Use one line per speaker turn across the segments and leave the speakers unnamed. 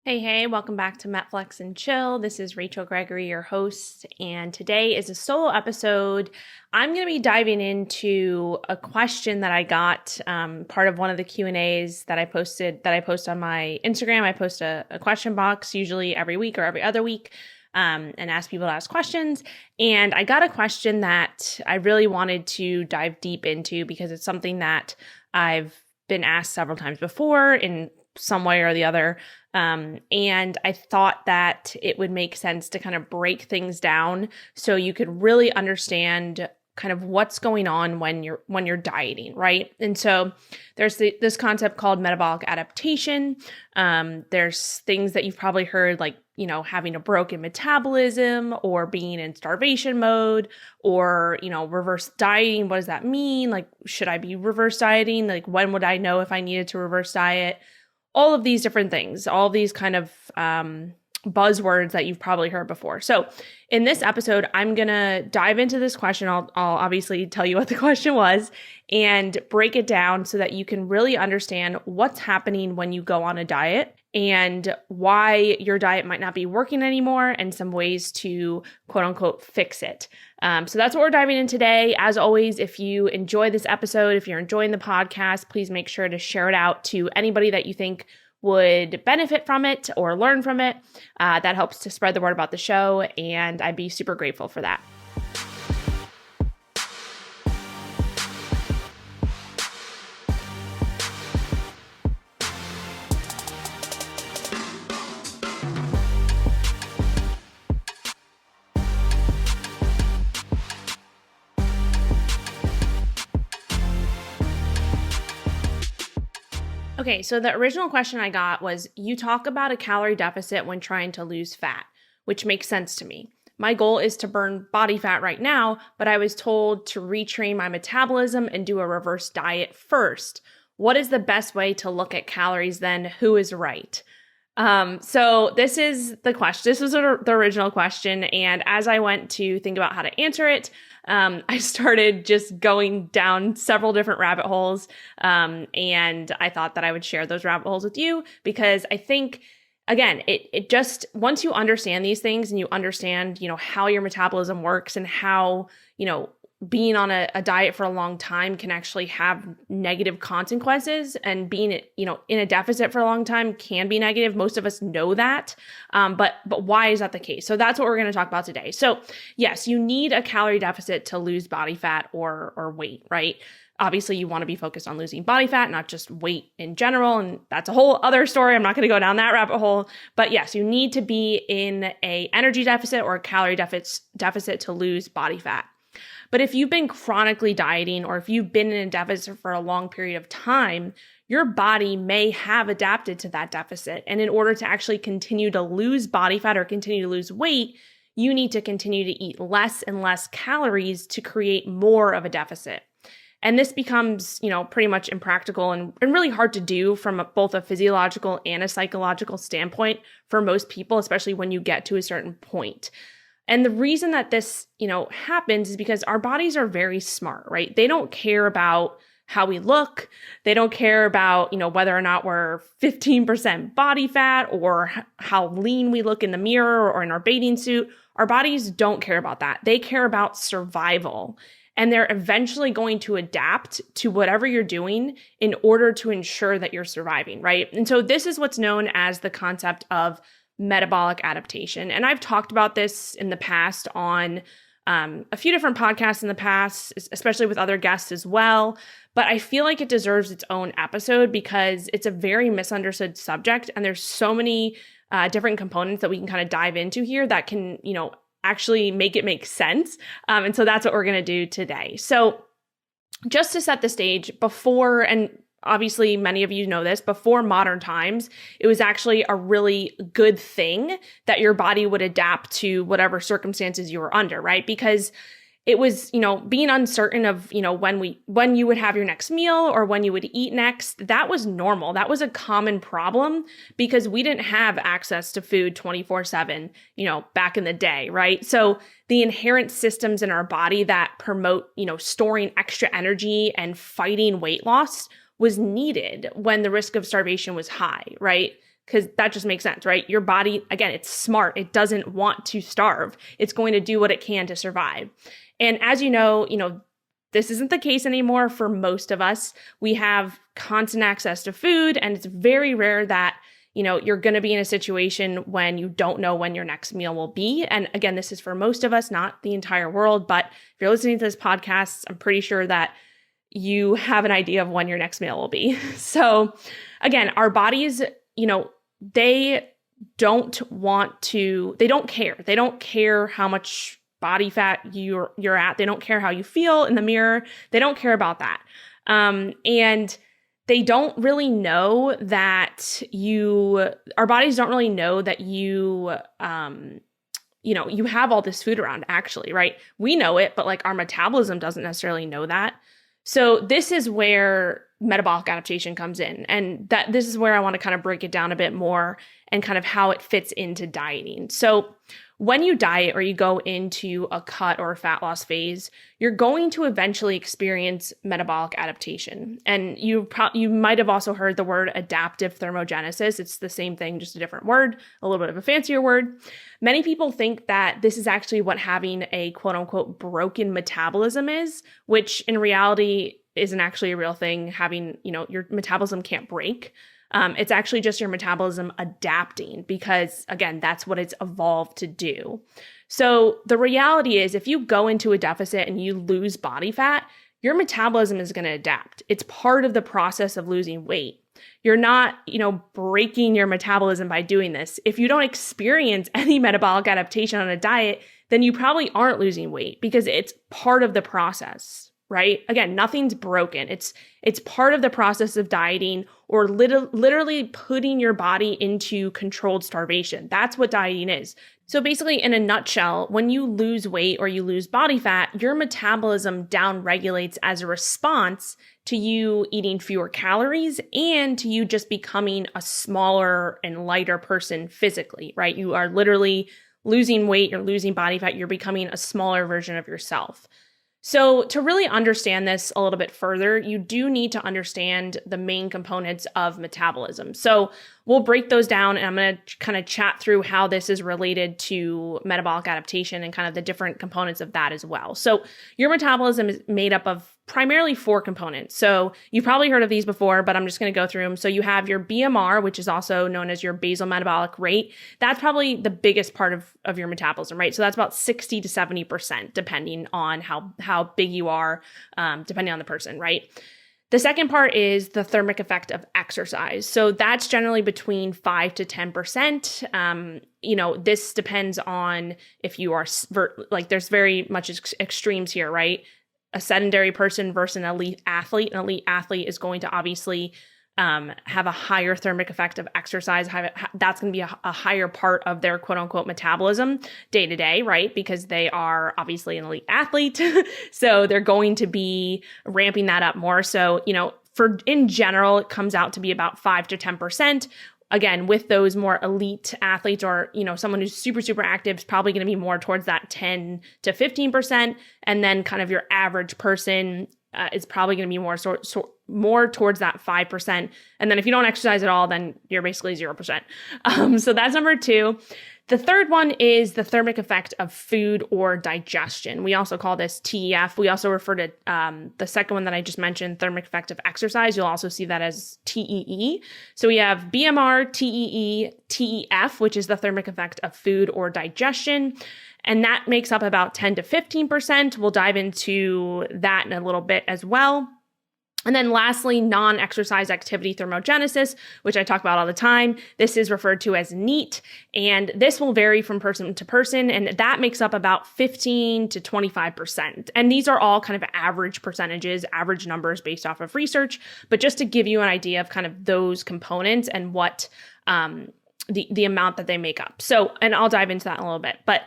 Hey, welcome back to MetFlex and Chill. This is Rachel Gregory, your host, and today is a solo episode. I'm going to be diving into a question that I got, part of one of the Q&As that I post on my Instagram. I post a question box usually every week or every other week, and ask people to ask questions. And I got a question that I really wanted to dive deep into because it's something that I've been asked several times before in some way or the other. And I thought that it would make sense to kind of break things down so you could really understand kind of what's going on when you're dieting, right? And so there's this concept called metabolic adaptation. There's things that you've probably heard, like, having a broken metabolism or being in starvation mode or, reverse dieting. What does that mean? Like, should I be reverse dieting? Like, when would I know if I needed to reverse diet? All of these different things, all of these kind of buzzwords that you've probably heard before. So in this episode, I'm going to dive into this question. I'll obviously tell you what the question was and break it down so that you can really understand what's happening when you go on a diet and why your diet might not be working anymore and some ways to quote unquote fix it. So that's what we're diving in today. As always, if you enjoy this episode, if you're enjoying the podcast, please make sure to share it out to anybody that you think would benefit from it or learn from it. That helps to spread the word about the show, and I'd be super grateful for that. Okay, so the original question I got was, you talk about a calorie deficit when trying to lose fat, which makes sense to me. My goal is to burn body fat right now, but I was told to retrain my metabolism and do a reverse diet first. What is the best way to look at calories then? Who is right? So this is the question. This was the original question. And as I went to think about how to answer it, I started just going down several different rabbit holes. And I thought that I would share those rabbit holes with you because I think, again, it just, once you understand these things and you understand, how your metabolism works and how, being on a diet for a long time can actually have negative consequences, and being, in a deficit for a long time can be negative. Most of us know that. But why is that the case? So that's what we're going to talk about today. So yes, you need a calorie deficit to lose body fat or weight, right? Obviously, you want to be focused on losing body fat, not just weight in general. And that's a whole other story. I'm not going to go down that rabbit hole. But yes, you need to be in a energy deficit or a calorie deficit to lose body fat. But if you've been chronically dieting or if you've been in a deficit for a long period of time, your body may have adapted to that deficit. And in order to actually continue to lose body fat or continue to lose weight, you need to continue to eat less and less calories to create more of a deficit. And this becomes, pretty much impractical and really hard to do from both a physiological and a psychological standpoint for most people, especially when you get to a certain point. And the reason that this, happens is because our bodies are very smart, right? They don't care about how we look. They don't care about, whether or not we're 15% body fat or how lean we look in the mirror or in our bathing suit. Our bodies don't care about that. They care about survival. And they're eventually going to adapt to whatever you're doing in order to ensure that you're surviving, right? And so this is what's known as the concept of metabolic adaptation. And I've talked about this in the past on a few different podcasts in the past, especially with other guests as well. But I feel like it deserves its own episode because it's a very misunderstood subject. And there's so many different components that we can kind of dive into here that can, actually make it make sense. And so that's what we're going to do today. So just to set the stage, before, and obviously many of you know this, before modern times, it was actually a really good thing that your body would adapt to whatever circumstances you were under, right? Because it was, being uncertain of, when you would have your next meal or when you would eat next, that was normal. That was a common problem because we didn't have access to food 24/7, back in the day, right? So the inherent systems in our body that promote, storing extra energy and fighting weight loss was needed when the risk of starvation was high, right? because that just makes sense, right? Your body, again, it's smart. It doesn't want to starve. It's going to do what it can to survive. And as you know, this isn't the case anymore for most of us. We have constant access to food, and it's very rare that you're going to be in a situation when you don't know when your next meal will be. And again, this is for most of us, not the entire world. But if you're listening to this podcast, I'm pretty sure that you have an idea of when your next meal will be. So again, our bodies, they don't care. They don't care how much body fat you're at. They don't care how you feel in the mirror. They don't care about that. And they don't really know that our bodies don't really know that you have all this food around, actually, right? We know it, but like our metabolism doesn't necessarily know that. So this is where metabolic adaptation comes in. And this is where I want to kind of break it down a bit more and kind of how it fits into dieting. So when you diet or you go into a cut or a fat loss phase, you're going to eventually experience metabolic adaptation. And you might have also heard the word adaptive thermogenesis. It's the same thing, just a different word, a little bit of a fancier word. Many people think that this is actually what having a quote unquote broken metabolism is, which in reality isn't actually a real thing. Having, your metabolism can't break. It's actually just your metabolism adapting because, again, that's what it's evolved to do. So the reality is if you go into a deficit and you lose body fat, your metabolism is going to adapt. It's part of the process of losing weight. You're not, breaking your metabolism by doing this. If you don't experience any metabolic adaptation on a diet, then you probably aren't losing weight because it's part of the process. Right? Again, nothing's broken. It's part of the process of dieting or literally putting your body into controlled starvation. That's what dieting is. So basically, in a nutshell, when you lose weight or you lose body fat, your metabolism downregulates as a response to you eating fewer calories and to you just becoming a smaller and lighter person physically, right? You are literally losing weight, you're losing body fat, you're becoming a smaller version of yourself. So to really understand this a little bit further, you do need to understand the main components of metabolism. So we'll break those down, and I'm going to kind of chat through how this is related to metabolic adaptation and kind of the different components of that as well. So your metabolism is made up of primarily 4 components. So you've probably heard of these before, but I'm just going to go through them. So you have your BMR, which is also known as your basal metabolic rate. That's probably the biggest part of your metabolism, right? So that's about 60 to 70%, depending on how big you are, depending on the person, right? The second part is the thermic effect of exercise. So that's generally between 5 to 10%. This depends on if you are, there's very much extremes here, right? A sedentary person versus an elite athlete. An elite athlete is going to obviously have a higher thermic effect of exercise. That's going to be a higher part of their quote unquote metabolism day to day, right? Because they are obviously an elite athlete. So they're going to be ramping that up more. So, in general, it comes out to be about 5 to 10%. Again, with those more elite athletes or, someone who's super, super active is probably going to be more towards that 10 to 15%. And then kind of your average person is probably going to be more towards that 5%. And then if you don't exercise at all, then you're basically 0%. So that's number 2. The third one is the thermic effect of food or digestion. We also call this TEF. We also refer to the second one that I just mentioned, thermic effect of exercise. You'll also see that as TEE. So we have BMR, TEE, TEF, which is the thermic effect of food or digestion. And that makes up about 10 to 15%. We'll dive into that in a little bit as well. And then lastly, non-exercise activity thermogenesis, which I talk about all the time. This is referred to as NEAT, and this will vary from person to person, and that makes up about 15 to 25%. And these are all kind of average percentages, average numbers based off of research, but just to give you an idea of kind of those components and what the amount that they make up. So, and I'll dive into that in a little bit, but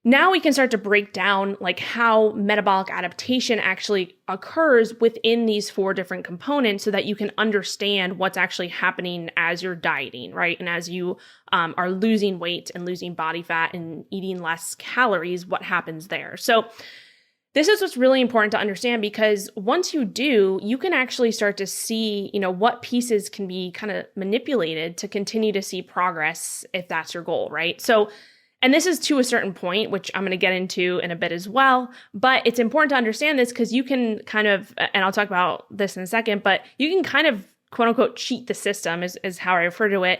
now we can start to break down like how metabolic adaptation actually occurs within these 4 different components so that you can understand what's actually happening as you're dieting, right? And as you are losing weight and losing body fat and eating less calories, what happens there? So This is what's really important to understand, because once you do, you can actually start to see, what pieces can be kind of manipulated to continue to see progress if that's your goal, right? So, and this is to a certain point, which I'm going to get into in a bit as well, but it's important to understand this because you can kind of, and I'll talk about this in a second, but you can kind of quote unquote cheat the system is how I refer to it,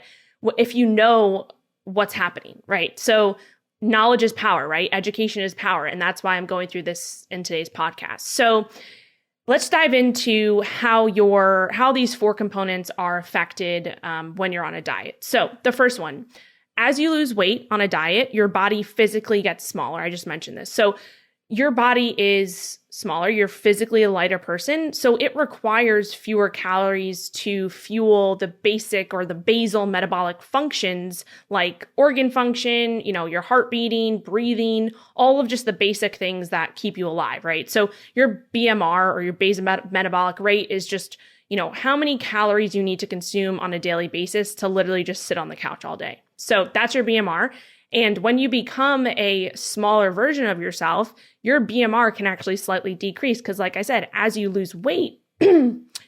if you know what's happening, right? So knowledge is power, right? Education is power. And that's why I'm going through this in today's podcast. So let's dive into how these 4 components are affected when you're on a diet. So the first one, as you lose weight on a diet, your body physically gets smaller. I just mentioned this. So your body is smaller. You're physically a lighter person. So it requires fewer calories to fuel the basic or the basal metabolic functions like organ function, your heart beating, breathing, all of just the basic things that keep you alive, right? So your BMR or your basal metabolic rate is just, how many calories you need to consume on a daily basis to literally just sit on the couch all day. So that's your BMR. And when you become a smaller version of yourself, your BMR can actually slightly decrease because, like I said, as you lose weight,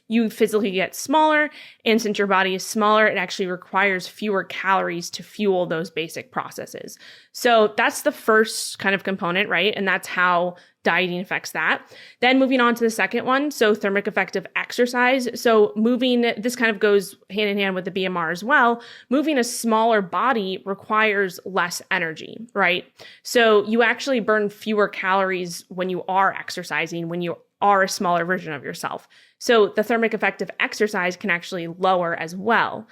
you physically get smaller. And since your body is smaller, it actually requires fewer calories to fuel those basic processes. So that's the first kind of component, right? And that's how dieting affects that. Then moving on to the second one, so thermic effect of exercise. So this kind of goes hand in hand with the BMR as well. Moving a smaller body requires less energy, right? So you actually burn fewer calories when you are exercising, when you are a smaller version of yourself. So the thermic effect of exercise can actually lower as well.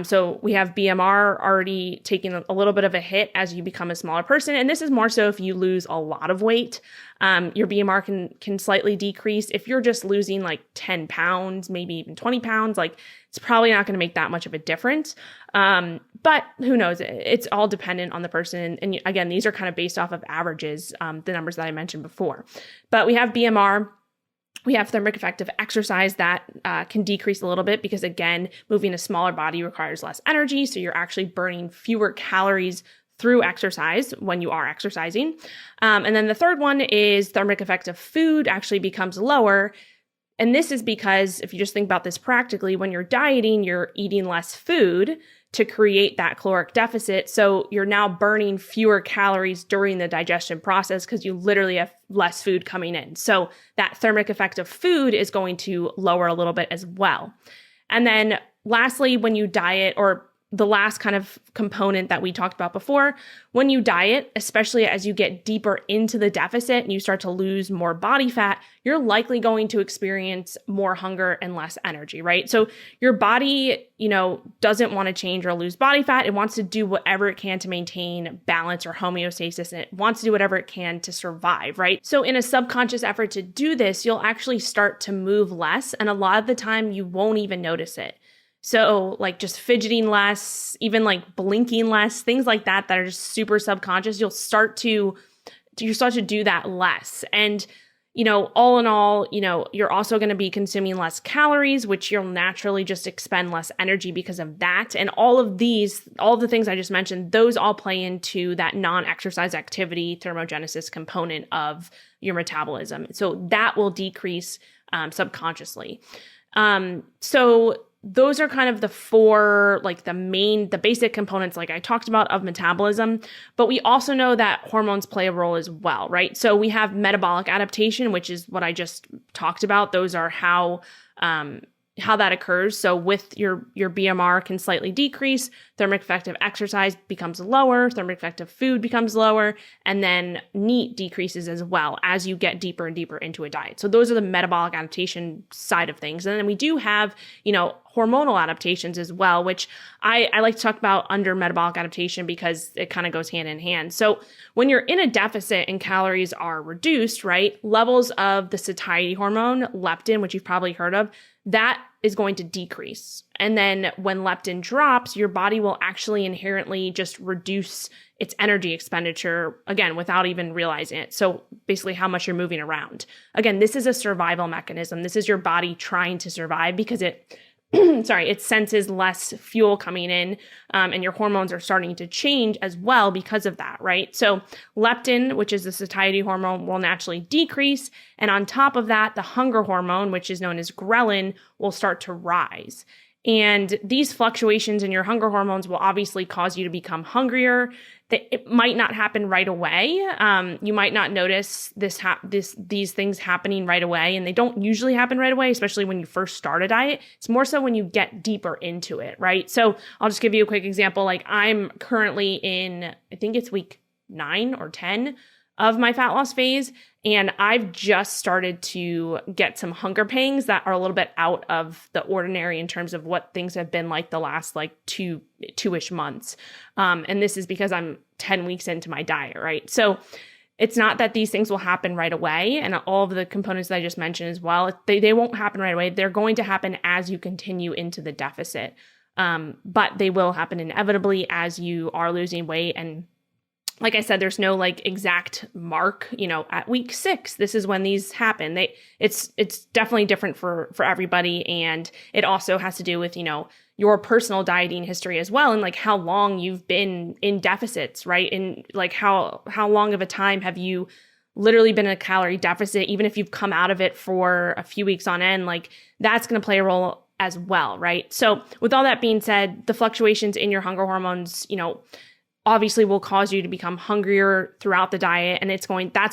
So we have BMR already taking a little bit of a hit as you become a smaller person. And this is more so if you lose a lot of weight. Your BMR can slightly decrease. If you're just losing like 10 pounds, maybe even 20 pounds, like it's probably not going to make that much of a difference. But who knows? It's all dependent on the person. And again, these are kind of based off of averages, the numbers that I mentioned before. But we have BMR. We have thermic effect of exercise that can decrease a little bit because, again, moving a smaller body requires less energy. So you're actually burning fewer calories through exercise when you are exercising. And then the third one is thermic effect of food actually becomes lower. And this is because if you just think about this practically, when you're dieting, you're eating less food to create that caloric deficit. So you're now burning fewer calories during the digestion process because you literally have less food coming in. So that thermic effect of food is going to lower a little bit as well. And then lastly, when you diet, or the last kind of component that we talked about before, when you diet, especially as you get deeper into the deficit and you start to lose more body fat, you're likely going to experience more hunger and less energy, right? So your body, doesn't want to change or lose body fat. It wants to do whatever it can to maintain balance or homeostasis, and it wants to do whatever it can to survive, right? So in a subconscious effort to do this, you'll actually start to move less, and a lot of the time you won't even notice it. So like just fidgeting less, even like blinking less, things like that are just super subconscious. You'll start to do that less. And, all in all, you're also going to be consuming less calories, which you'll naturally just expend less energy because of that. And all of the things I just mentioned, those all play into that non-exercise activity thermogenesis component of your metabolism. So that will decrease subconsciously. So those are kind of the 4, like the basic components, like I talked about, of metabolism. But we also know that hormones play a role as well, right? So we have metabolic adaptation, which is what I just talked about. Those are how that occurs. So with your BMR can slightly decrease, thermic effect of exercise becomes lower, thermic effect of food becomes lower, and then NEAT decreases as well as you get deeper and deeper into a diet. So those are the metabolic adaptation side of things. And then we do have, hormonal adaptations as well, which I like to talk about under metabolic adaptation because it kind of goes hand in hand. So when you're in a deficit and calories are reduced, right, levels of the satiety hormone, leptin, which you've probably heard of, that is going to decrease. And then when leptin drops, your body will actually inherently just reduce its energy expenditure, again, without even realizing it. So basically how much you're moving around. Again, this is a survival mechanism. This is your body trying to survive because it sorry, it senses less fuel coming in, and your hormones are starting to change as well because of that, right? So leptin, which is the satiety hormone, will naturally decrease. And on top of that, the hunger hormone, which is known as ghrelin, will start to rise. And these fluctuations in your hunger hormones will obviously cause you to become hungrier. It might not happen right away. You might not notice these things happening right away, and they don't usually happen right away, especially when you first start a diet. It's more so when you get deeper into it, right? So I'll just give you a quick example. Like I'm currently in, I think it's week 9 or 10 of my fat loss phase, and I've just started to get some hunger pangs that are a little bit out of the ordinary in terms of what things have been like the last like two-ish months. And this is because I'm 10 weeks into my diet, right? So it's not that these things will happen right away, and all of the components that I just mentioned as well, they won't happen right away. They're going to happen as you continue into the deficit. But they will happen inevitably as you are losing weight. And like I said, there's no like exact mark, at week 6, this is when these happen. It's definitely different for everybody. And it also has to do with, your personal dieting history as well. And like how long you've been in deficits, right? And like how long of a time have you literally been in a calorie deficit, even if you've come out of it for a few weeks on end, like that's going to play a role as well, right? So with all that being said, the fluctuations in your hunger hormones, obviously will cause you to become hungrier throughout the diet. And that's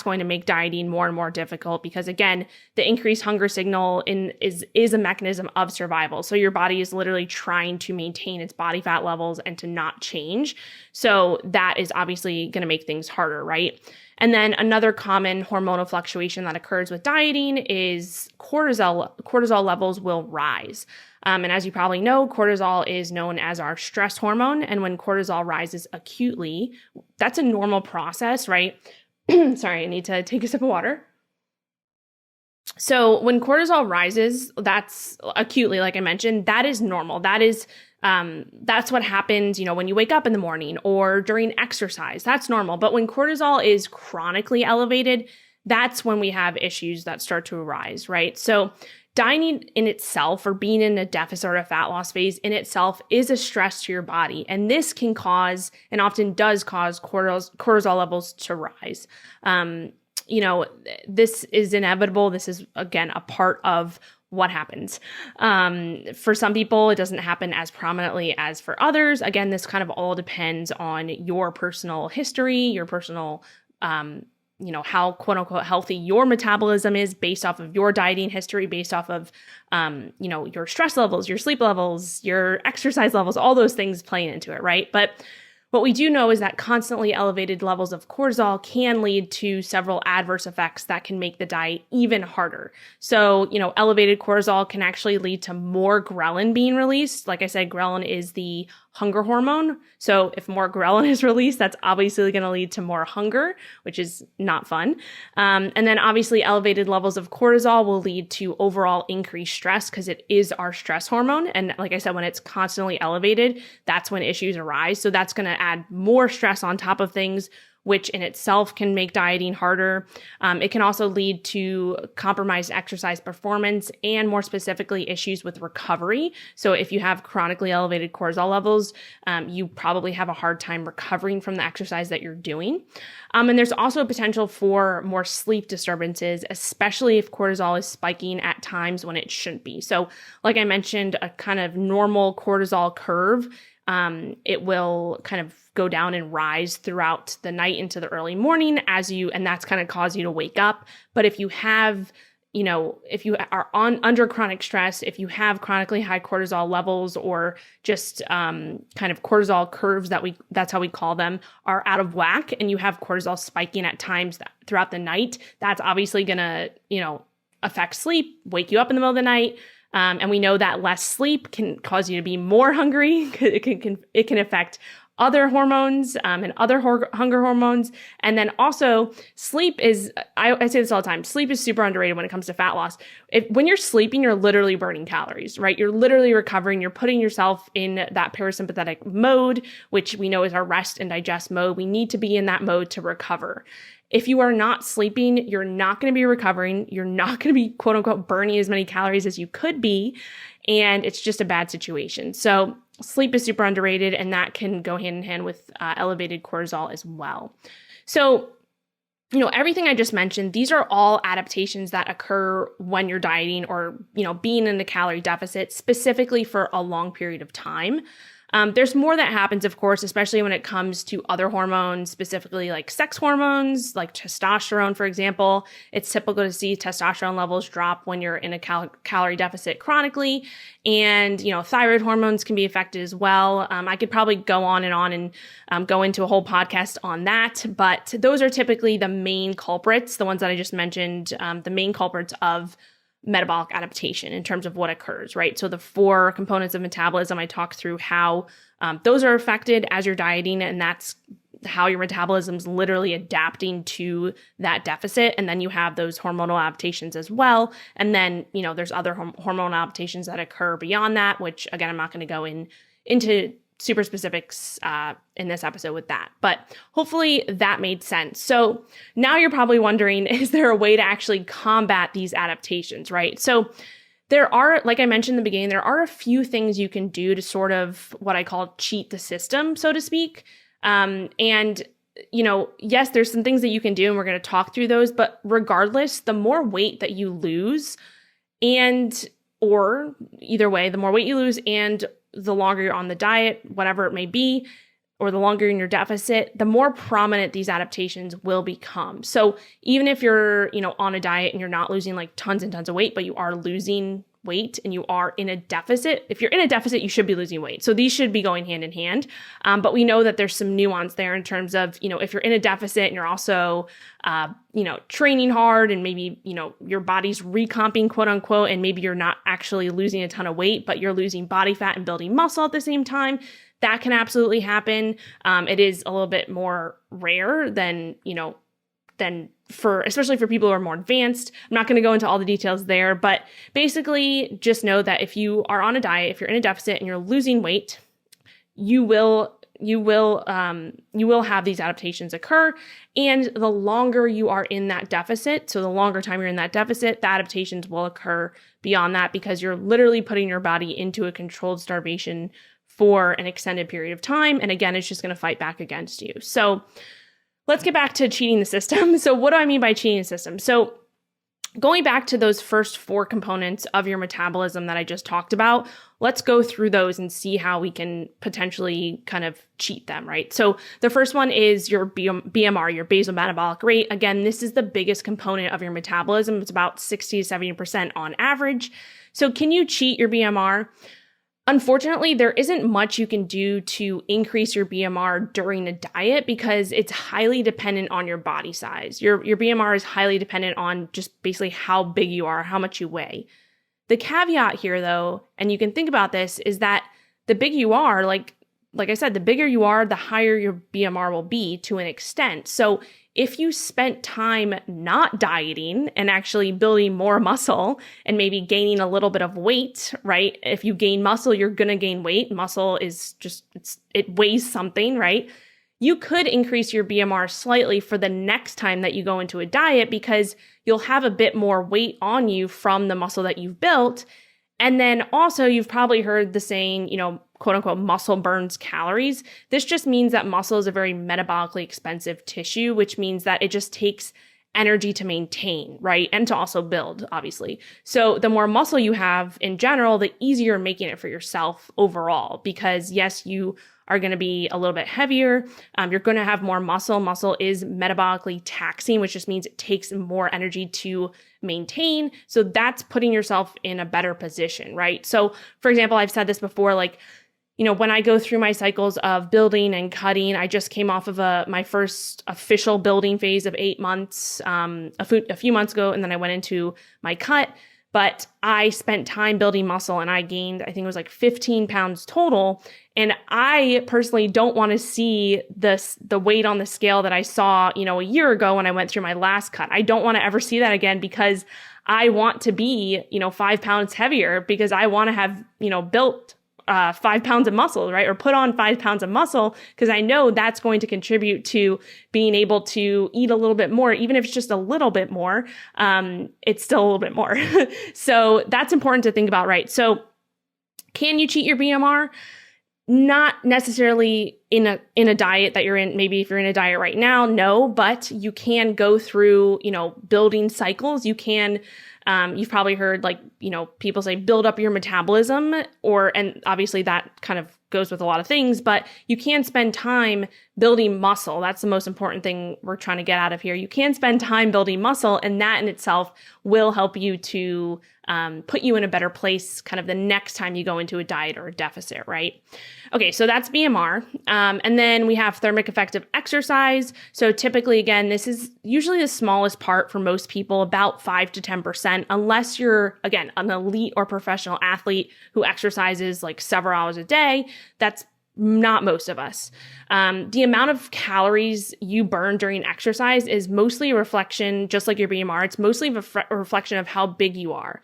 going to make dieting more and more difficult because again, the increased hunger signal is a mechanism of survival. So your body is literally trying to maintain its body fat levels and to not change. So that is obviously going to make things harder, right? And then another common hormonal fluctuation that occurs with dieting is cortisol. Cortisol levels will rise. And as you probably know, cortisol is known as our stress hormone. And when cortisol rises acutely, that's a normal process, right? Sorry, I need to take a sip of water. So when cortisol rises, that's acutely, like I mentioned, that is normal. That's what happens, when you wake up in the morning or during exercise. That's normal. But when cortisol is chronically elevated, that's when we have issues that start to arise, right? So dieting in itself, or being in a deficit or a fat loss phase in itself, is a stress to your body. And this can cause, and often does cause, cortisol levels to rise. This is inevitable. This is, again, a part of what happens. For some people, it doesn't happen as prominently as for others. Again, this kind of all depends on your personal history, your personal how quote unquote healthy your metabolism is based off of your dieting history, based off of, your stress levels, your sleep levels, your exercise levels, all those things playing into it, right? But what we do know is that constantly elevated levels of cortisol can lead to several adverse effects that can make the diet even harder. So, elevated cortisol can actually lead to more ghrelin being released. Like I said, ghrelin is the hunger hormone. So if more ghrelin is released, that's obviously going to lead to more hunger, which is not fun. And then obviously elevated levels of cortisol will lead to overall increased stress because it is our stress hormone. And like I said, when it's constantly elevated, that's when issues arise. So that's going to add more stress on top of things, which in itself can make dieting harder. It can also lead to compromised exercise performance and, more specifically, issues with recovery. So if you have chronically elevated cortisol levels, you probably have a hard time recovering from the exercise that you're doing. And there's also potential for more sleep disturbances, especially if cortisol is spiking at times when it shouldn't be. So like I mentioned, a kind of normal cortisol curve, it will kind of go down and rise throughout the night into the early morning and that's kind of cause you to wake up. But if you have, if you are under chronic stress, if you have chronically high cortisol levels, or just kind of cortisol curves that's how we call them, are out of whack, and you have cortisol spiking at times throughout the night, that's obviously going to, affect sleep, wake you up in the middle of the night. And we know that less sleep can cause you to be more hungry. It can affect other hormones and other hunger hormones. And then also sleep is, I say this all the time, sleep is super underrated when it comes to fat loss. When you're sleeping, you're literally burning calories, right? You're literally recovering. You're putting yourself in that parasympathetic mode, which we know is our rest and digest mode. We need to be in that mode to recover. If you are not sleeping, you're not going to be recovering. You're not going to be, quote unquote, burning as many calories as you could be. And it's just a bad situation. So sleep is super underrated, and that can go hand in hand with elevated cortisol as well. So, everything I just mentioned, these are all adaptations that occur when you're dieting or, being in a calorie deficit, specifically for a long period of time. There's more that happens, of course, especially when it comes to other hormones, specifically like sex hormones, like testosterone, for example. It's typical to see testosterone levels drop when you're in a calorie deficit chronically. And, thyroid hormones can be affected as well. I could probably go on and go into a whole podcast on that. But those are typically the main culprits, the ones that I just mentioned, the main culprits of metabolic adaptation in terms of what occurs, right? So the 4 components of metabolism, I talked through how those are affected as you're dieting, and that's how your metabolism's literally adapting to that deficit. And then you have those hormonal adaptations as well. And then, there's other hormonal adaptations that occur beyond that, which again, I'm not going to go into super specifics in this episode with that, but hopefully that made sense. So now you're probably wondering, is there a way to actually combat these adaptations, right? So there are, like I mentioned in the beginning, there are a few things you can do to sort of what I call cheat the system, so to speak. And yes, there's some things that you can do, and we're going to talk through those, but regardless, the more weight that you lose or either way, the more weight you lose and the longer you're on the diet, whatever it may be, or the longer you're in your deficit, the more prominent these adaptations will become. So even if you're, on a diet and you're not losing like tons and tons of weight, but you are losing weight and you are in a deficit, if you're in a deficit, you should be losing weight. So these should be going hand in hand. But we know that there's some nuance there in terms of, if you're in a deficit and you're also, training hard and maybe, your body's recomping, quote unquote, and maybe you're not actually losing a ton of weight, but you're losing body fat and building muscle at the same time. That can absolutely happen. It is a little bit more rare than especially for people who are more advanced. I'm not going to go into all the details there, but basically just know that if you are on a diet, if you're in a deficit and you're losing weight, you will have these adaptations occur. And the longer you are in that deficit, so the longer time you're in that deficit, the adaptations will occur beyond that, because you're literally putting your body into a controlled starvation for an extended period of time. And again, it's just going to fight back against you. So let's get back to cheating the system. So what do I mean by cheating the system? So going back to those first 4 components of your metabolism that I just talked about, let's go through those and see how we can potentially kind of cheat them, right? So the first one is your BMR, your basal metabolic rate. Again, this is the biggest component of your metabolism. It's about 60 to 70% on average. So can you cheat your BMR? Unfortunately, there isn't much you can do to increase your BMR during a diet, because it's highly dependent on your body size. Your BMR is highly dependent on just basically how big you are, how much you weigh. The caveat here, though, and you can think about this, is that the bigger you are, like I said, the bigger you are, the higher your BMR will be to an extent. So if you spent time not dieting and actually building more muscle and maybe gaining a little bit of weight, right? If you gain muscle, you're going to gain weight. Muscle is just, it weighs something, right? You could increase your BMR slightly for the next time that you go into a diet, because you'll have a bit more weight on you from the muscle that you've built. And then also, you've probably heard the saying, quote unquote, muscle burns calories. This just means that muscle is a very metabolically expensive tissue, which means that it just takes energy to maintain, right? And to also build, obviously. So the more muscle you have in general, the easier you're making it for yourself overall, because yes, you are going to be a little bit heavier. You're going to have more muscle. Muscle is metabolically taxing, which just means it takes more energy to maintain. So that's putting yourself in a better position, right? So for example, I've said this before, when I go through my cycles of building and cutting, I just came off of my first official building phase of 8 months, a few months ago, and then I went into my cut. but I spent time building muscle and I gained, I think it was like 15 pounds total. And I personally don't want to see the weight on the scale that I saw, a year ago when I went through my last cut. I don't want to ever see that again because I want to be, 5 pounds heavier because I want to have, built 5 pounds of muscle, right? Or put on 5 pounds of muscle because I know that's going to contribute to being able to eat a little bit more, even if it's just a little bit more, it's still a little bit more. So that's important to think about, right? So can you cheat your BMR? Not necessarily in a diet that you're in. Maybe if you're in a diet right now, no, but you can go through, building cycles. You can, you've probably heard people say build up your metabolism and obviously that kind of goes with a lot of things, but you can spend time building muscle. That's the most important thing we're trying to get out of here. You can spend time building muscle, and that in itself will help you to put you in a better place kind of the next time you go into a diet or a deficit, right? Okay, so that's BMR. And then we have thermic effect of exercise. So typically, again, this is usually the smallest part for most people, about 5 to 10%, unless you're, again, an elite or professional athlete who exercises like several hours a day. That's not most of us. The amount of calories you burn during exercise is mostly a reflection, just like your BMR, it's mostly a reflection of how big you are.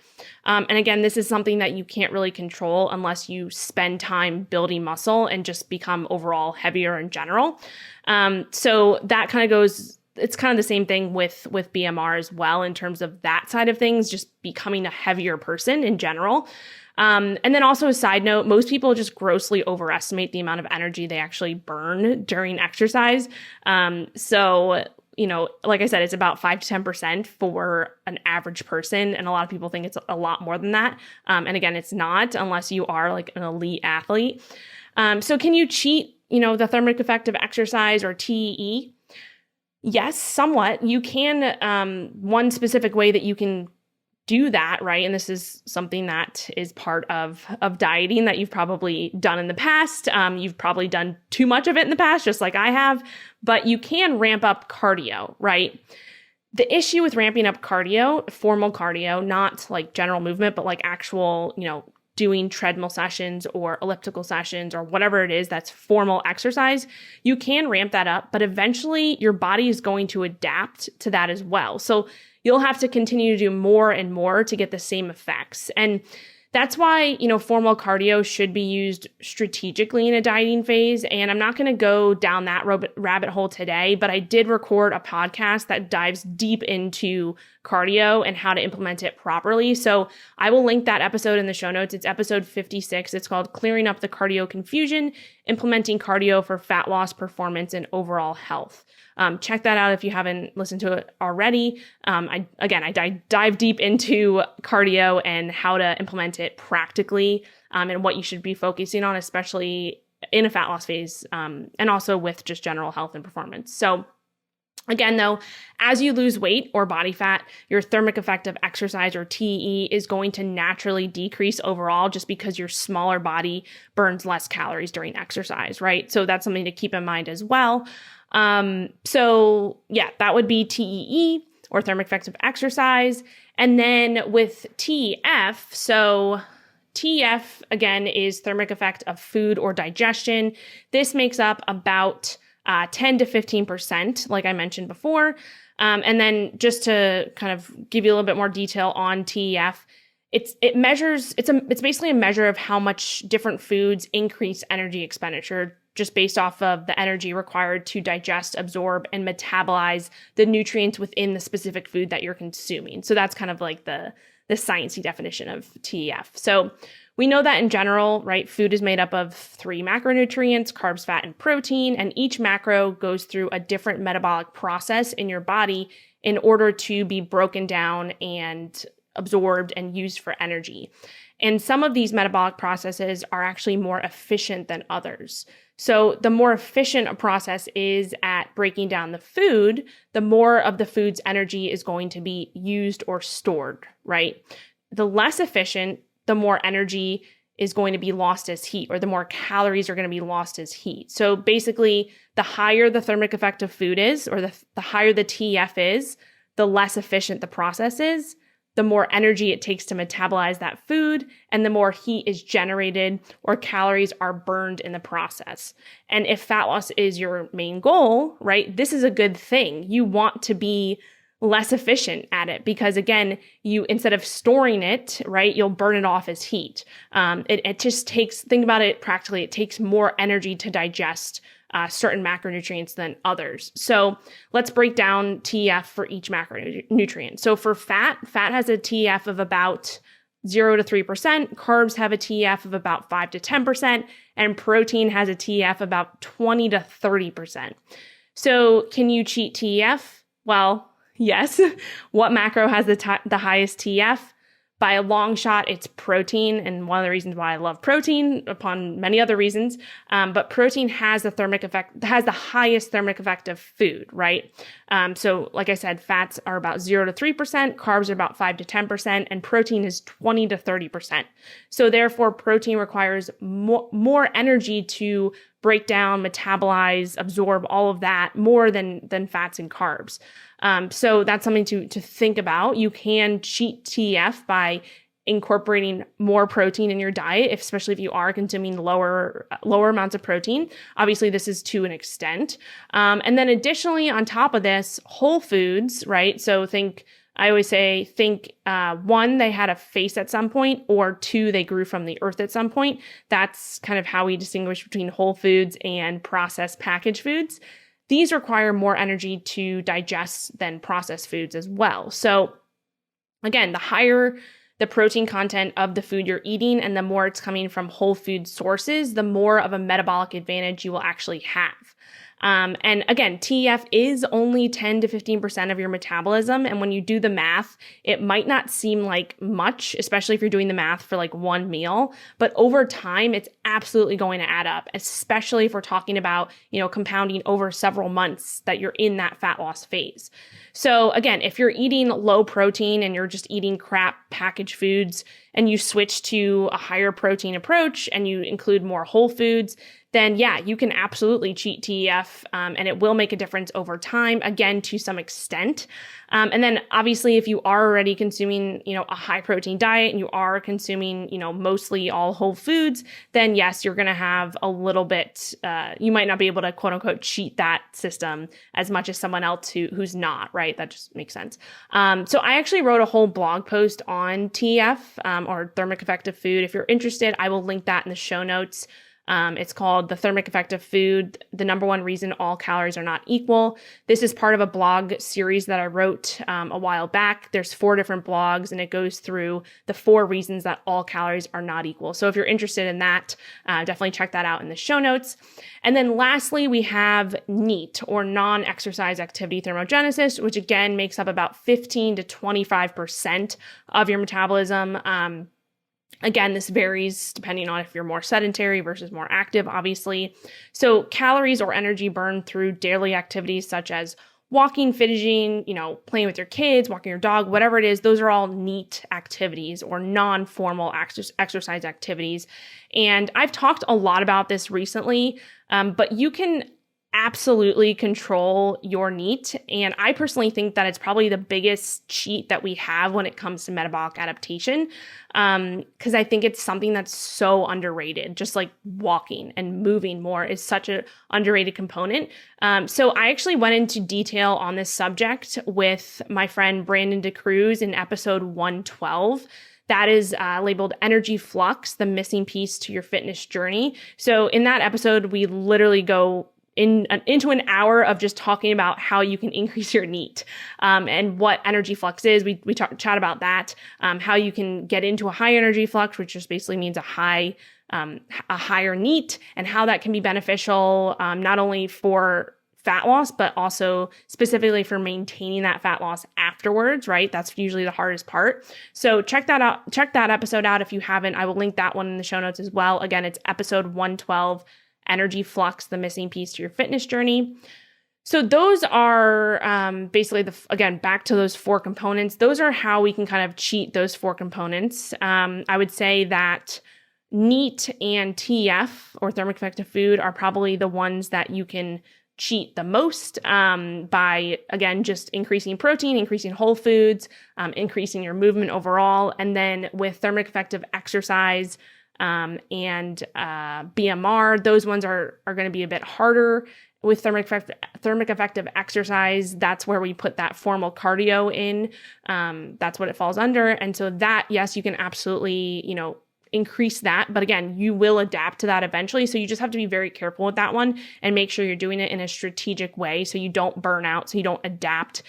And again, this is something that you can't really control unless you spend time building muscle and just become overall heavier in general. So that kind of goes, it's kind of the same thing with BMR as well in terms of that side of things, just becoming a heavier person in general. And then also a side note, most people just grossly overestimate the amount of energy they actually burn during exercise. So, like I said, it's about 5 to 10% for an average person. And a lot of people think it's a lot more than that. And again, it's not unless you are like an elite athlete. So can you cheat, the thermic effect of exercise or TDEE? Yes, somewhat. You can, one specific way that you can do that, right? And this is something that is part of dieting that you've probably done in the past. You've probably done too much of it in the past, just like I have, but you can ramp up cardio, right? The issue with ramping up cardio, formal cardio, not like general movement, but like actual, doing treadmill sessions or elliptical sessions or whatever it is that's formal exercise, you can ramp that up, but eventually your body is going to adapt to that as well. So you'll have to continue to do more and more to get the same effects. And that's why, formal cardio should be used strategically in a dieting phase. And I'm not going to go down that rabbit hole today, but I did record a podcast that dives deep into cardio and how to implement it properly. So I will link that episode in the show notes. It's episode 56. It's called Clearing Up the Cardio Confusion, Implementing Cardio for Fat Loss, Performance, and Overall Health. Check that out if you haven't listened to it already. I dive deep into cardio and how to implement it practically and what you should be focusing on, especially in a fat loss phase and also with just general health and performance. So again, though, as you lose weight or body fat, your thermic effect of exercise or TDEE is going to naturally decrease overall just because your smaller body burns less calories during exercise, right? So that's something to keep in mind as well. So yeah, that would be TDEE or thermic effects of exercise. And then with TEF, so TEF again is thermic effect of food or digestion. This makes up about 10 to 15%, like I mentioned before. And then just to kind of give you a little bit more detail on TEF, it's basically a measure of how much different foods increase energy expenditure just based off of the energy required to digest, absorb, and metabolize the nutrients within the specific food that you're consuming. So that's kind of like the sciencey definition of TEF. So we know that in general, right, food is made up of 3 macronutrients, carbs, fat, and protein, and each macro goes through a different metabolic process in your body in order to be broken down and absorbed and used for energy. And some of these metabolic processes are actually more efficient than others. So the more efficient a process is at breaking down the food, the more of the food's energy is going to be used or stored, right? The less efficient, the more energy is going to be lost as heat, or the more calories are going to be lost as heat. So basically, the higher the thermic effect of food is, or the higher the TEF is, the less efficient the process is, the more energy it takes to metabolize that food, and the more heat is generated or calories are burned in the process. And if fat loss is your main goal, right, this is a good thing. You want to be less efficient at it because, again, you, instead of storing it, right, you'll burn it off as heat. It just takes, think about it practically, it takes more energy to digest certain macronutrients than others. So let's break down TEF for each macronutrient. So for fat has a TEF of about 0 to 3%, carbs have a TEF of about 5 to 10%, and protein has a TEF about 20 to 30%. So can you cheat TEF? Well, yes. What macro has the highest TEF? By a long shot, it's protein. And one of the reasons why I love protein, upon many other reasons, but protein has the thermic effect, has the highest thermic effect of food, right? So like I said, fats are about 0 to 3%, carbs are about 5 to 10%, and protein is 20 to 30%. So therefore, protein requires more energy to break down, metabolize, absorb all of that more than fats and carbs. So that's something to think about. You can cheat TEF by incorporating more protein in your diet, especially if you are consuming lower amounts of protein. Obviously, this is to an extent. And then additionally, on top of this, whole foods, right? So I always say, one, they had a face at some point, or two, they grew from the earth at some point. That's kind of how we distinguish between whole foods and processed packaged foods. These require more energy to digest than processed foods as well. So again, the higher the protein content of the food you're eating and the more it's coming from whole food sources, the more of a metabolic advantage you will actually have. And again, TEF is only 10 to 15% of your metabolism. And when you do the math, it might not seem like much, especially if you're doing the math for like one meal, but over time, it's absolutely going to add up, especially if we're talking about, compounding over several months that you're in that fat loss phase. So again, if you're eating low protein and you're just eating crap packaged foods and you switch to a higher protein approach and you include more whole foods, then yeah, you can absolutely cheat TEF, and it will make a difference over time, again, to some extent. And then obviously, if you are already consuming, a high protein diet and you are consuming, mostly all whole foods, then yes, you're going to have a little bit, you might not be able to quote unquote cheat that system as much as someone else who's not, right? That just makes sense. So I actually wrote a whole blog post on TEF, or thermic effect of food. If you're interested, I will link that in the show notes. It's called The Thermic Effect of Food, the number one reason all calories are not equal. This is part of a blog series that I wrote a while back. There's 4 different blogs, and it goes through the 4 reasons that all calories are not equal. So if you're interested in that, definitely check that out in the show notes. And then lastly, we have NEAT, or non-exercise activity thermogenesis, which again makes up about 15 to 25% of your metabolism. Again, this varies depending on if you're more sedentary versus more active, obviously. So calories or energy burned through daily activities such as walking, fidgeting, playing with your kids, walking your dog, whatever it is, those are all NEAT activities or non-formal exercise activities. And I've talked a lot about this recently, but you can absolutely control your NEAT. And I personally think that it's probably the biggest cheat that we have when it comes to metabolic adaptation. Because I think it's something that's so underrated, just like walking and moving more is such an underrated component. So I actually went into detail on this subject with my friend Brandon DaCruz in episode 112. That is labeled Energy Flux, the missing piece to your fitness journey. So in that episode, we literally go into an hour of just talking about how you can increase your NEAT, and what energy flux is. We chat about that, how you can get into a high energy flux, which just basically means a higher NEAT, and how that can be beneficial, not only for fat loss, but also specifically for maintaining that fat loss afterwards, right? That's usually the hardest part. So check that out. Check that episode out if you haven't. I will link that one in the show notes as well. Again, it's episode 112, Energy Flux, the missing piece to your fitness journey. So those are basically, again, back to those 4 components. Those are how we can kind of cheat those 4 components. I would say that NEAT and TEF, or thermic effect of food, are probably the ones that you can cheat the most by, again, just increasing protein, increasing whole foods, increasing your movement overall. And then with thermic effective exercise and BMR, those ones are going to be a bit harder. With thermic effective exercise, that's where we put that formal cardio in. That's what it falls under. And so that, yes, you can absolutely, increase that. But again, you will adapt to that eventually. So you just have to be very careful with that one and make sure you're doing it in a strategic way so you don't burn out, so you don't adapt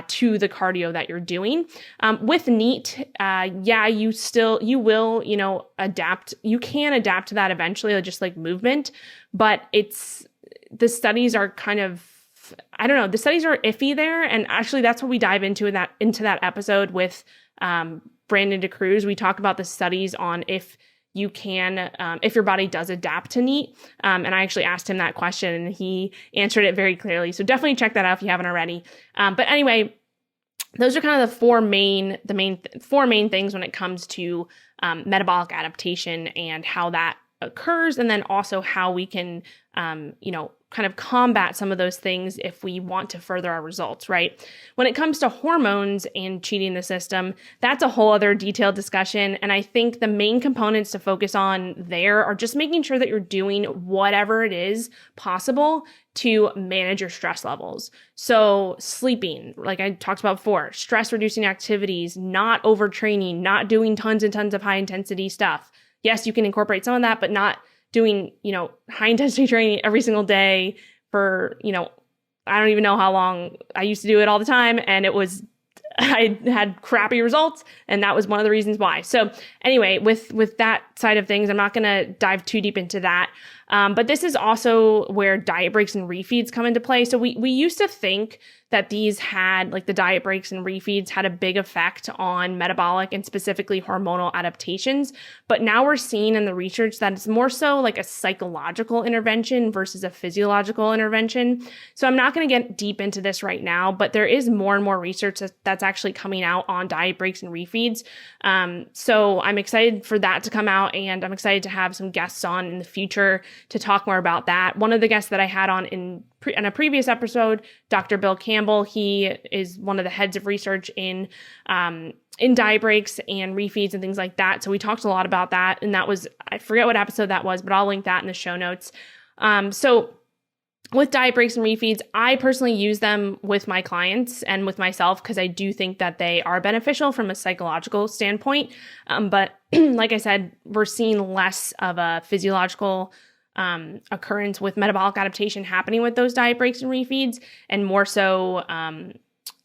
to the cardio that you're doing. With NEAT, you will, adapt. You can adapt to that eventually, just like movement, but the studies are kind of, I don't know, the studies are iffy there. And actually that's what we dive into that episode with Brandon DaCruz. We talk about the studies on if you can, if your body does adapt to NEAT. And I actually asked him that question and he answered it very clearly. So definitely check that out if you haven't already. But anyway, those are kind of the four main things when it comes to metabolic adaptation and how that occurs, and then also how we can, kind of combat some of those things if we want to further our results, right? When it comes to hormones and cheating the system, that's a whole other detailed discussion. And I think the main components to focus on there are just making sure that you're doing whatever it is possible to manage your stress levels. So sleeping, like I talked about before, stress reducing activities, not overtraining, not doing tons and tons of high intensity stuff. Yes, you can incorporate some of that, but not doing, high intensity training every single day for, I don't even know how long. I used to do it all the time and I had crappy results, and that was one of the reasons why. So anyway, with that side of things, I'm not going to dive too deep into that. But this is also where diet breaks and refeeds come into play. So we used to think that these had, like the diet breaks and refeeds had a big effect on metabolic and specifically hormonal adaptations. But now we're seeing in the research that it's more so like a psychological intervention versus a physiological intervention. So I'm not going to get deep into this right now, but there is more and more research that's actually coming out on diet breaks and refeeds. So I'm excited for that to come out, and I'm excited to have some guests on in the future to talk more about that. One of the guests that I had on in a previous episode, Dr. Bill Campbell, he is one of the heads of research in diet breaks and refeeds and things like that. So we talked a lot about that, and that was, I forget what episode that was, but I'll link that in the show notes. So with diet breaks and refeeds, I personally use them with my clients and with myself because I do think that they are beneficial from a psychological standpoint. But like I said, we're seeing less of a physiological occurrence with metabolic adaptation happening with those diet breaks and refeeds, and more so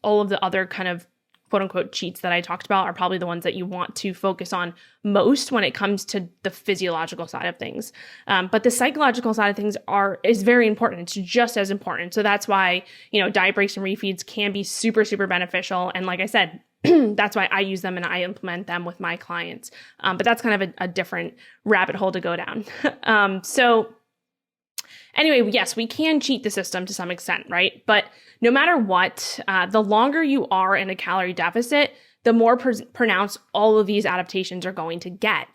all of the other kind of quote unquote cheats that I talked about are probably the ones that you want to focus on most when it comes to the physiological side of things. But the psychological side of things is very important. It's just as important. So that's why, diet breaks and refeeds can be super, super beneficial. And like I said, that's why I use them and I implement them with my clients. But that's kind of a different rabbit hole to go down. So anyway, yes, we can cheat the system to some extent, right? But no matter what, the longer you are in a calorie deficit, the more pronounced all of these adaptations are going to get.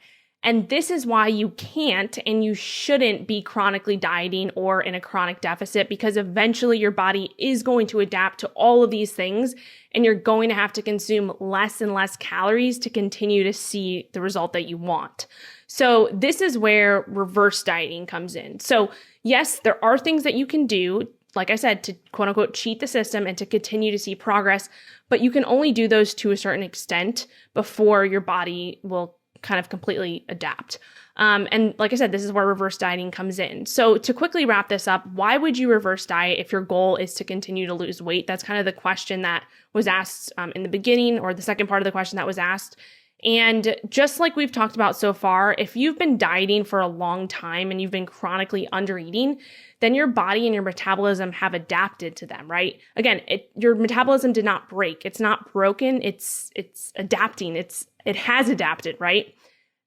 And this is why you can't and you shouldn't be chronically dieting or in a chronic deficit, because eventually your body is going to adapt to all of these things and you're going to have to consume less and less calories to continue to see the result that you want. So this is where reverse dieting comes in. So yes, there are things that you can do, like I said, to quote unquote cheat the system and to continue to see progress, but you can only do those to a certain extent before your body will kind of completely adapt. And like I said, this is where reverse dieting comes in. So to quickly wrap this up, why would you reverse diet if your goal is to continue to lose weight? That's kind of the question that was asked in the beginning, or the second part of the question that was asked. And just like we've talked about so far, if you've been dieting for a long time and you've been chronically undereating, then your body and your metabolism have adapted to them, right? Again, your metabolism did not break. It's not broken. It's adapting. It has adapted, right?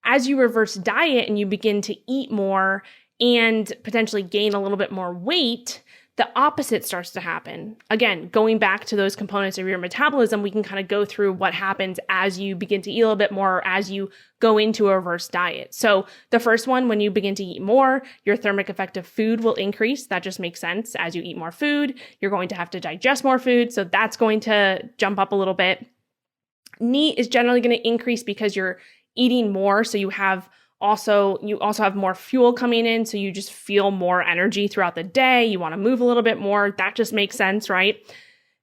As you reverse diet and you begin to eat more and potentially gain a little bit more weight, the opposite starts to happen. Again, going back to those components of your metabolism, we can kind of go through what happens as you begin to eat a little bit more, or as you go into a reverse diet. So the first one, when you begin to eat more, your thermic effect of food will increase. That just makes sense. As you eat more food, you're going to have to digest more food. So that's going to jump up a little bit. NEAT is generally going to increase because you're eating more. So you also have more fuel coming in, so you just feel more energy throughout the day. You want to move a little bit more. That just makes sense, right?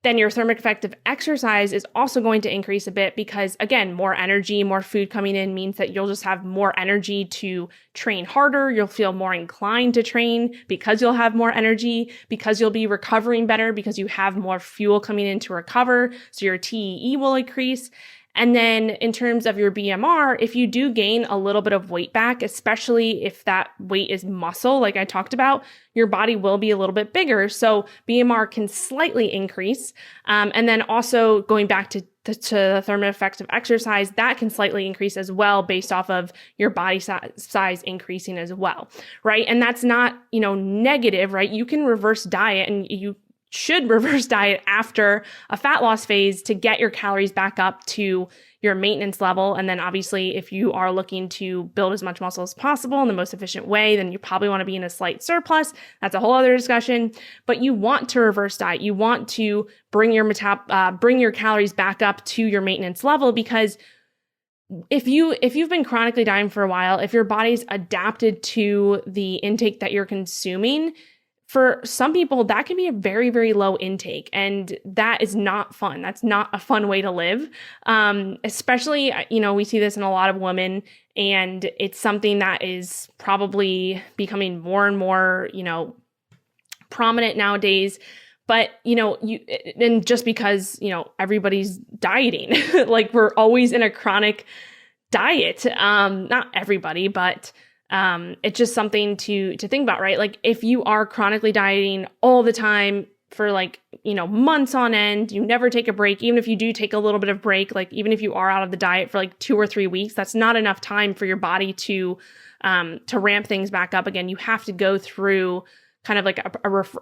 Then your thermic effect of exercise is also going to increase a bit because, again, more energy, more food coming in means that you'll just have more energy to train harder. You'll feel more inclined to train because you'll have more energy, because you'll be recovering better because you have more fuel coming in to recover. So your TDEE will increase. And then in terms of your BMR, if you do gain a little bit of weight back, especially if that weight is muscle, like I talked about, your body will be a little bit bigger. So BMR can slightly increase. And then also going back to the thermic effect of exercise, that can slightly increase as well based off of your body size increasing as well, right? And that's not, negative, right? You can reverse diet, and you should reverse diet after a fat loss phase to get your calories back up to your maintenance level. And then obviously, if you are looking to build as much muscle as possible in the most efficient way, then you probably want to be in a slight surplus. That's a whole other discussion. But you want to reverse diet. You want to bring your calories back up to your maintenance level, because if you've been chronically dieting for a while, if your body's adapted to the intake that you're consuming, for some people, that can be a very, very low intake, and that is not fun. That's not a fun way to live. Especially, we see this in a lot of women, and it's something that is probably becoming more and more, prominent nowadays. But, and just because, everybody's dieting, like we're always in a chronic diet. Not everybody, but it's just something to think about, right? Like if you are chronically dieting all the time for months on end, you never take a break. Even if you do take a little bit of break, like even if you are out of the diet for 2 or 3 weeks, that's not enough time for your body to ramp things back up again. You have to go through kind of like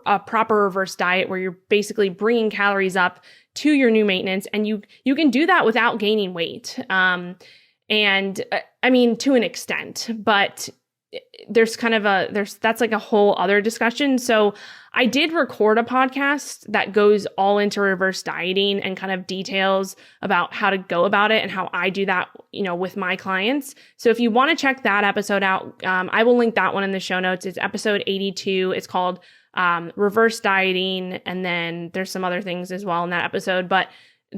a proper reverse diet where you're basically bringing calories up to your new maintenance, and you can do that without gaining weight. And I mean, to an extent, but that's like a whole other discussion. So I did record a podcast that goes all into reverse dieting and kind of details about how to go about it and how I do that, with my clients. So if you want to check that episode out, I will link that one in the show notes. It's episode 82. It's called Reverse Dieting. And then there's some other things as well in that episode, but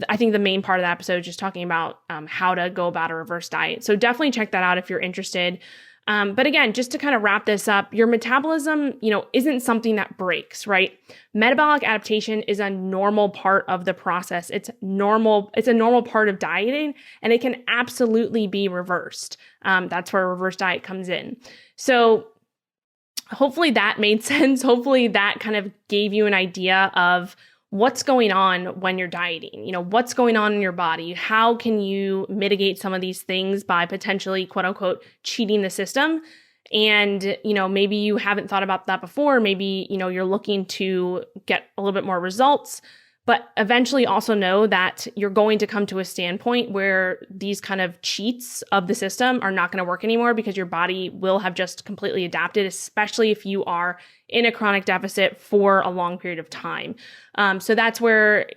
I think the main part of the episode is just talking about how to go about a reverse diet. So definitely check that out if you're interested. But again, just to kind of wrap this up, your metabolism, isn't something that breaks, right? Metabolic adaptation is a normal part of the process. It's normal. It's a normal part of dieting, and it can absolutely be reversed. That's where a reverse diet comes in. So hopefully that made sense. Hopefully that kind of gave you an idea of what's going on when you're dieting, what's going on in your body. How can you mitigate some of these things by potentially, quote unquote, cheating the system? And, maybe you haven't thought about that before. Maybe, you're looking to get a little bit more results, but eventually also know that you're going to come to a standpoint where these kind of cheats of the system are not going to work anymore, because your body will have just completely adapted, especially if you are in a chronic deficit for a long period of time. So that's where,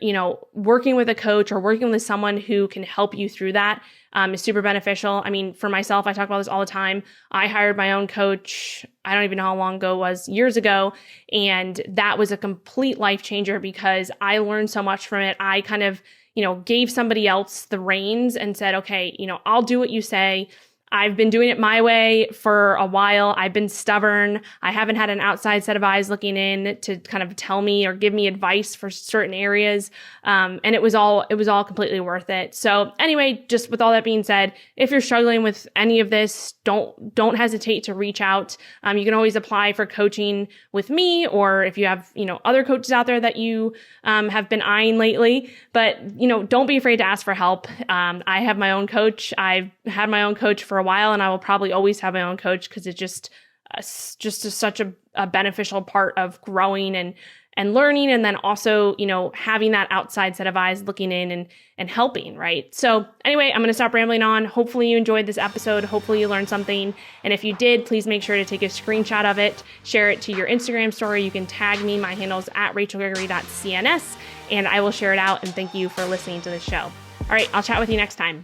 working with a coach or working with someone who can help you through that is super beneficial. I mean, for myself, I talk about this all the time. I hired my own coach. I don't even know how long ago it was, years ago. And that was a complete life changer because I learned so much from it. I kind of, gave somebody else the reins and said, okay, I'll do what you say. I've been doing it my way for a while. I've been stubborn. I haven't had an outside set of eyes looking in to kind of tell me or give me advice for certain areas. And it was all completely worth it. So anyway, just with all that being said, if you're struggling with any of this, don't hesitate to reach out. You can always apply for coaching with me, or if you have, other coaches out there that you have been eyeing lately, but, don't be afraid to ask for help. I have my own coach. I've had my own coach for a while, and I will probably always have my own coach because it's just such a beneficial part of growing and learning, and then also, having that outside set of eyes looking in and helping, right? So anyway, I'm going to stop rambling on. Hopefully you enjoyed this episode. Hopefully you learned something. And if you did, please make sure to take a screenshot of it, share it to your Instagram story. You can tag me. My handle's at rachelgregory.cns, and I will share it out. And thank you for listening to the show. All right, I'll chat with you next time.